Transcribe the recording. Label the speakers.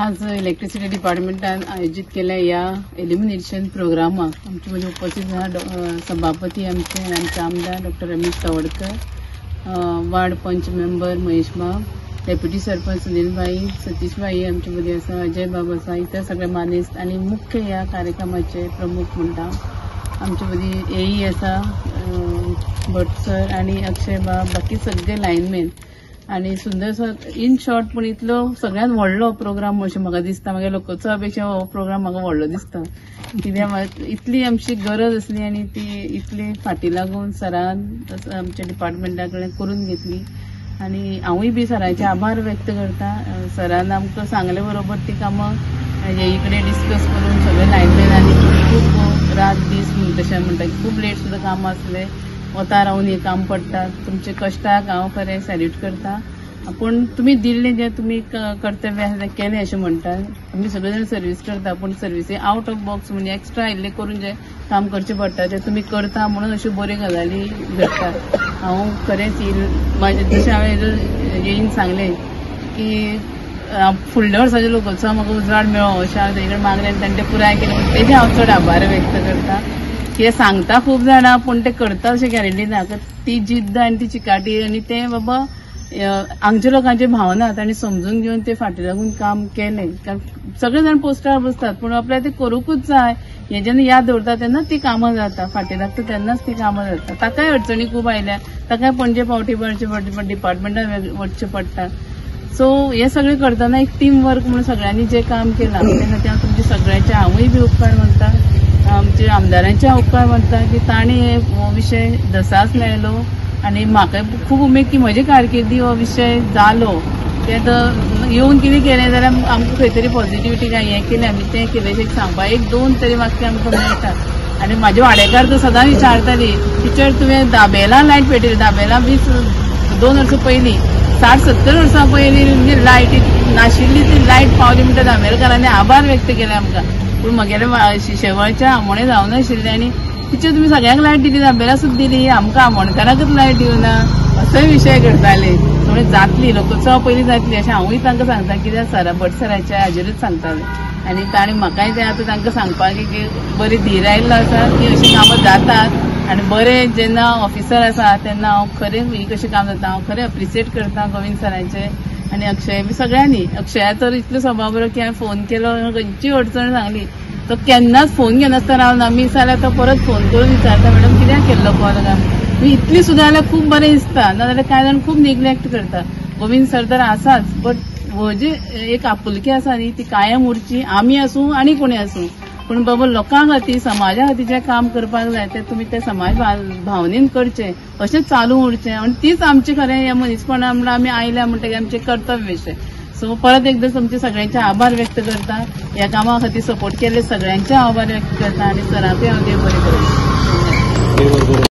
Speaker 1: आज इलेक्ट्रिसिटी डिपार्टमेंटान आयोजित केल्या या एल्युमिनेशन प्रोग्रामाक आमचे मध्ये उपस्थित सभापती आमचे आमदार डॉक्टर रमेश तवडकर, वार्ड पंच मेंबर महेश बाब, डेप्युटी सरपंच सुनीलबाई, सतीशबाई आमचे मध्ये आसा, अजय बाब आसा, इतर सगळे मानेस्त आणि मुख्य या कार्यक्रमाचे प्रमुख म्हणटा आमचे मध्ये एई आसा भट सर आणि अक्षय बाब, बाकी सगळे लायनमॅन आणि सुंदरसो इन शॉर्ट पण इतलो सगळ्यात व्हडलो प्रोग्राम अशें म्हाका दिसता. म्हागे लोकोत्सवापेक्षा हो प्रोग्राम म्हाका व्हडलो दिसता, कित्याक इतली आमची गरज असली आणि ती इतली फाटी लागून सरान आमच्या डिपार्टमेंटा कडेन करून घेतली आणि हांवूय बी सरांचे आभार व्यक्त करता. सरान आमकां सांगले बरोबर ती कामां हे कडेन डिस्कस करून सगळे लायनमॅनांनी खूब रात दीस तशें म्हणटा खूब लेट सुद्दां काम आसलें, वता रावन हे काम पडटा. तुमचे कश्टाक हांव खरें सॅल्यूट करता. पूण तुमी दिल्लें जें तुमी कर्तव्य आसा तें केलें अशें म्हणटा. आमी सगळे जाण सर्वीस करता पूण सर्विसी आउट ऑफ बॉक्स म्हणजे एक्स्ट्रा इल्लें करून जें काम करचें पडटा तें तुमी करता म्हणून अश्यो बऱ्यो गजाली घडटात. हांव खरेंच म्हाजें जशें हांवें येईन सांगलें की फुडल्या वर्साच्या लोकोत्सवाक म्हाका उजवाड मेळ्ळो अशें हांव तेजे कडेन मागलें आनी ताणें तें पुराय केलें म्हणून तेजे हांव चड आभार व्यक्त करता. हे सांगता खूब जाणां पूण ते करता अशें गॅरंटी ना. ती जिद्द आनी ती चिकाटी आनी ते बाबा हांगच्या लोकांचे भावना तांणी समजून घेवन ते फाटी लागून काम केलें. कारण सगळे जाण पोस्टार बसतात पूण आपल्याक ते करूंकूच जाय हे जेन्ना याद दवरता तेन्नाच ती कामां जाता, फाटी लागता तेन्नाच ती कामां जाता. ताकाय अडचणी खूब आयल्या, ताकाय पणजे पावटी भरचें डिपार्टमेंटान वचचें पडटा. सो हे सगळें करतना एक टीम वर्क म्हणून सगळ्यांनी जें काम केलां त्या खातीर हांव तुमचे सगळ्यांचे हांवूय बी उपकार मानता. आमच्या आमदारांचे उपकार मानता की तांणी हो विशय दसास मेळलो आणि म्हाका खूब उमेद की म्हजे कारकिर्दी हो विशय जालो. ते येवन कितें केलें जाल्यार आमकां खंय तरी पॉझिटिव्हिटी काय हें केलें आमी तें केलें अशें सांगपाक एक दोन तरी वाक्य आमकां मेळटात. आनी म्हाजे वाडेकार तर सदां विचारताली टिचर तुवें दाबेलां लायट पेटयली, दाबेलां बी 2 वर्सां पयलीं 60-70 वर्सां पयलीं म्हणजे लायट नाशिल्ली ती लायट पावली म्हणटा दाबेलकारांनी आभार व्यक्त केले आमकां. पूण म्हगेले शेवळच्या आमोणे जावं नाशिल्ले आनी टिचर तुमी सगळ्यांक लायट दिली, दाबेला सुद्दां दिली, आमकां आमोणकाराकच लायट दिवना असोय विशय घडटाले. थोडी जातली लोकोत्सवा पयलीं जातली अशें हांवूय तांकां सांगता कित्याक भट सराच्या हाजेरूच सांगताले आनी ताणें म्हाकाय तें आतां तांकां सांगपाक की बरी धीर आयिल्लो आसा की अशीं कामां जातात आनी बरें जेन्ना ऑफिसर आसा तेन्ना हांव खरें ही कशें काम जाता हांव खरें अप्रिशिएट करता गोविंद सरांचे आनी अक्षय बी सगळ्यांनी. अक्षया तर इतलो स्वभाव बरो की हांवें फोन केलो खंयची अडचण सांगली तो केन्नाच फोन घेनासतना रावना. मिस जाल्यार तो परत फोन करून विचारता मॅडम कित्याक केल्लो कॉल काय. इतली सुद्दां जाल्यार खूब बरें दिसता. नाजाल्यार कांय जाण खूब निग्लेक्ट करता. गोविंद सर तर आसाच बट हो जी एक आपुलकी आसा न्ही ती कायम उरची, आमी आसूं आनी कोणी आसूं पूण बाबा लोकां खातीर समाजा खातीर जें काम करपाक जाय तें तुमी ते समाज भावनेन करचें अशेंच चालू उरचें आनी तीच आमचें खरें हें मनीसपणां म्हणल्यार आमी आयल्या म्हणटकीर आमचें कर्तव्य अशें. सो परत एकदा तुमचे सगळ्यांचे आभार व्यक्त करता. ह्या कामा खातीर सपोर्ट केले सगळ्यांचे आभार व्यक्त करता आनी सरांकूय हांव देव बरें करता.